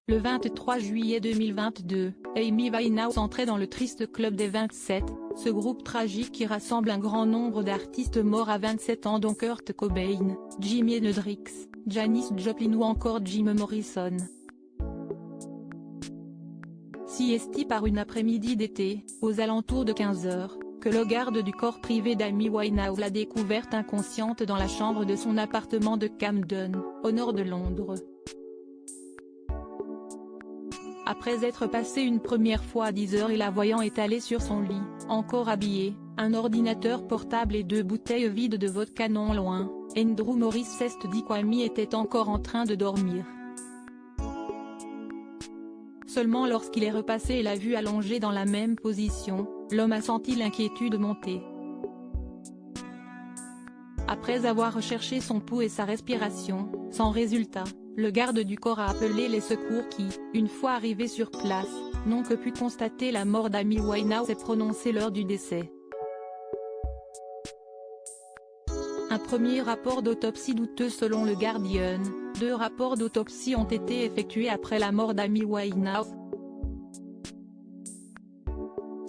Le 23 juillet 2022, Amy Winehouse entrait dans le triste club des 27, ce groupe tragique qui rassemble un grand nombre d'artistes morts à 27 ans dont Kurt Cobain, Jimi Hendrix, Janis Joplin ou encore Jim Morrison. CST par une après-midi d'été, aux alentours de 15 h, que le garde du corps privé d'Amy Winehouse l'a découverte inconsciente dans la chambre de son appartement de Camden, au nord de Londres. Après être passé une première fois à 10 h et la voyant étalée sur son lit, encore habillée, un ordinateur portable et 2 bouteilles vides de vodka non loin, Andrew Morris s'est dit qu'Amy était encore en train de dormir. Seulement lorsqu'il est repassé et l'a vue allongée dans la même position, l'homme a senti l'inquiétude monter. Après avoir recherché son pouls et sa respiration, sans résultat, le garde du corps a appelé les secours qui, une fois arrivés sur place, n'ont que pu constater la mort d'Amy Winehouse et prononcer l'heure du décès. Un premier rapport d'autopsie douteux selon le Guardian, 2 rapports d'autopsie ont été effectués après la mort d'Amy Winehouse.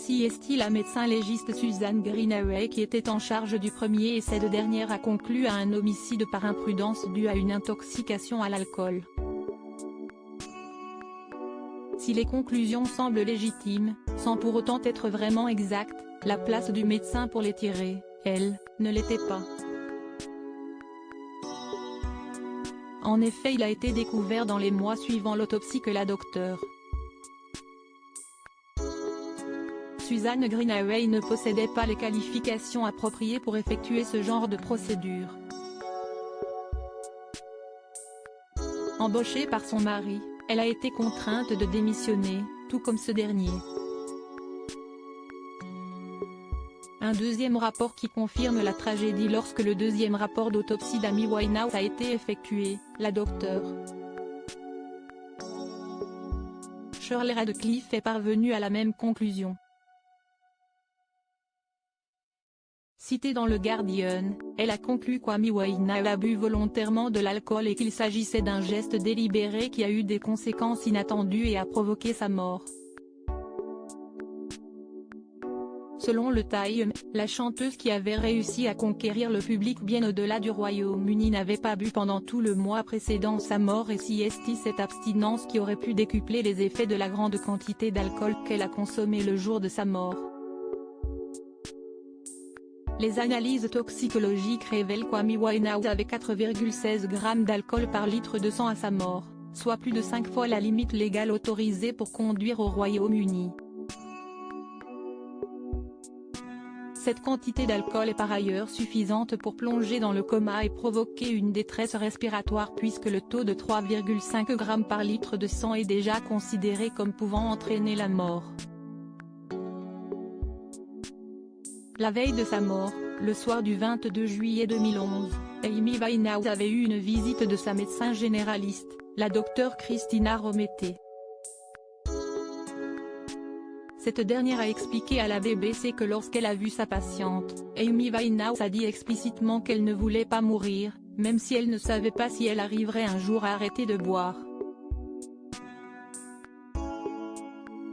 CST La médecin légiste Suzanne Greenaway qui était en charge du premier et cette dernière a conclu à un homicide par imprudence dû à une intoxication à l'alcool. Si les conclusions semblent légitimes, sans pour autant être vraiment exactes, la place du médecin pour les tirer, elle, ne l'était pas. En effet, il a été découvert dans les mois suivant l'autopsie que la docteure Suzanne Greenaway ne possédait pas les qualifications appropriées pour effectuer ce genre de procédure. Embauchée par son mari, elle a été contrainte de démissionner, tout comme ce dernier. Un deuxième rapport qui confirme la tragédie. Lorsque le deuxième rapport d'autopsie d'Amy Winehouse a été effectué, la docteure Shirley Radcliffe est parvenue à la même conclusion. Citée dans le Guardian, elle a conclu qu'Amy Winehouse a bu volontairement de l'alcool et qu'il s'agissait d'un geste délibéré qui a eu des conséquences inattendues et a provoqué sa mort. Selon le Time, la chanteuse qui avait réussi à conquérir le public bien au-delà du Royaume-Uni n'avait pas bu pendant tout le mois précédant sa mort et CST cette abstinence qui aurait pu décupler les effets de la grande quantité d'alcool qu'elle a consommé le jour de sa mort. Les analyses toxicologiques révèlent qu'Amy Winehouse avait 4,16 g d'alcool par litre de sang à sa mort, soit plus de 5 fois la limite légale autorisée pour conduire au Royaume-Uni. Cette quantité d'alcool est par ailleurs suffisante pour plonger dans le coma et provoquer une détresse respiratoire puisque le taux de 3,5 g par litre de sang est déjà considéré comme pouvant entraîner la mort. La veille de sa mort, le soir du 22 juillet 2011, Amy Winehouse avait eu une visite de sa médecin généraliste, la docteure Christina Romete. Cette dernière a expliqué à la BBC que lorsqu'elle a vu sa patiente, Amy Winehouse a dit explicitement qu'elle ne voulait pas mourir, même si elle ne savait pas si elle arriverait un jour à arrêter de boire.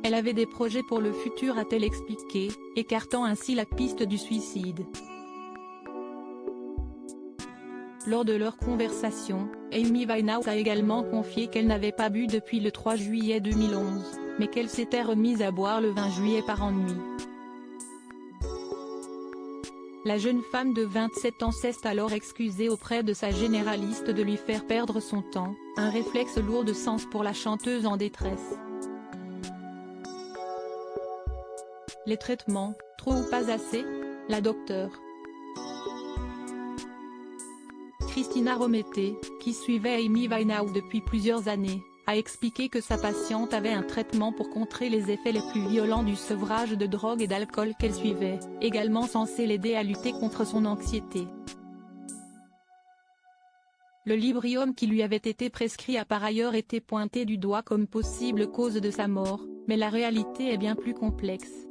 Elle avait des projets pour le futur, a-t-elle expliqué, écartant ainsi la piste du suicide. Lors de leur conversation, Amy Winehouse a également confié qu'elle n'avait pas bu depuis le 3 juillet 2011, mais qu'elle s'était remise à boire le 20 juillet par ennui. La jeune femme de 27 ans s'est alors excusée auprès de sa généraliste de lui faire perdre son temps, un réflexe lourd de sens pour la chanteuse en détresse. Les traitements, trop ou pas assez? La docteure Christina Romete, qui suivait Amy Winehouse depuis plusieurs années, a expliqué que sa patiente avait un traitement pour contrer les effets les plus violents du sevrage de drogue et d'alcool qu'elle suivait, également censé l'aider à lutter contre son anxiété. Le Librium qui lui avait été prescrit a par ailleurs été pointé du doigt comme possible cause de sa mort, mais la réalité est bien plus complexe.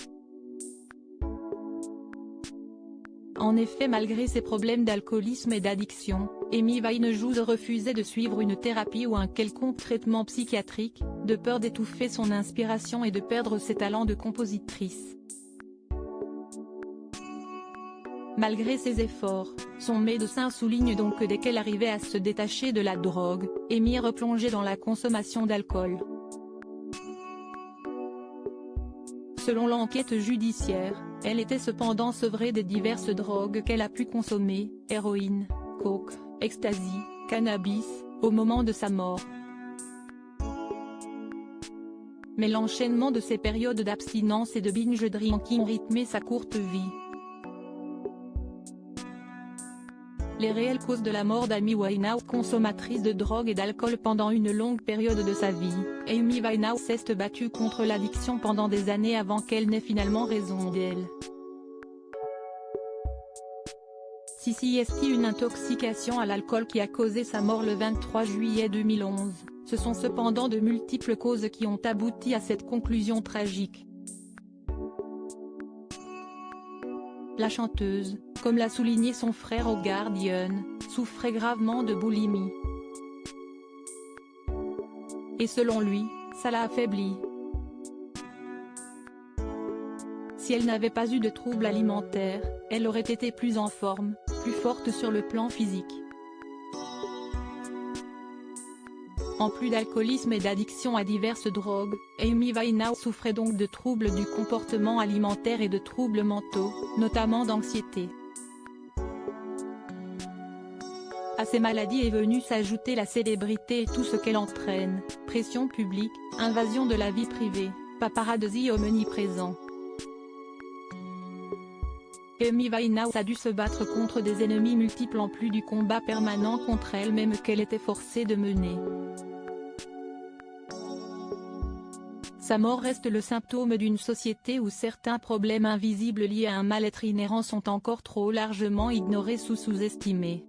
En effet, malgré ses problèmes d'alcoolisme et d'addiction, Amy Winehouse refusait de suivre une thérapie ou un quelconque traitement psychiatrique, de peur d'étouffer son inspiration et de perdre ses talents de compositrice. Malgré ses efforts, son médecin souligne donc que dès qu'elle arrivait à se détacher de la drogue, Amy replongeait dans la consommation d'alcool. Selon l'enquête judiciaire, elle était cependant sevrée des diverses drogues qu'elle a pu consommer, héroïne, coke, ecstasy, cannabis, au moment de sa mort. Mais l'enchaînement de ces périodes d'abstinence et de binge drinking ont rythmé sa courte vie. Les réelles causes de la mort d'Amy Winehouse, consommatrice de drogue et d'alcool pendant une longue période de sa vie, Amy Winehouse s'est battue contre l'addiction pendant des années avant qu'elle n'ait finalement raison d'elle. Si est une intoxication à l'alcool qui a causé sa mort le 23 juillet 2011, ce sont cependant de multiples causes qui ont abouti à cette conclusion tragique. La chanteuse, comme l'a souligné son frère au Guardian, souffrait gravement de boulimie. Et selon lui, ça l'a affaiblie. Si elle n'avait pas eu de troubles alimentaires, elle aurait été plus en forme, plus forte sur le plan physique. En plus d'alcoolisme et d'addiction à diverses drogues, Amy Winehouse souffrait donc de troubles du comportement alimentaire et de troubles mentaux, notamment d'anxiété. À ces maladies est venue s'ajouter la célébrité et tout ce qu'elle entraîne, pression publique, invasion de la vie privée, paparazzi omniprésent. Amy Winehouse a dû se battre contre des ennemis multiples en plus du combat permanent contre elle-même qu'elle était forcée de mener. Sa mort reste le symptôme d'une société où certains problèmes invisibles liés à un mal-être inhérent sont encore trop largement ignorés ou sous-estimés.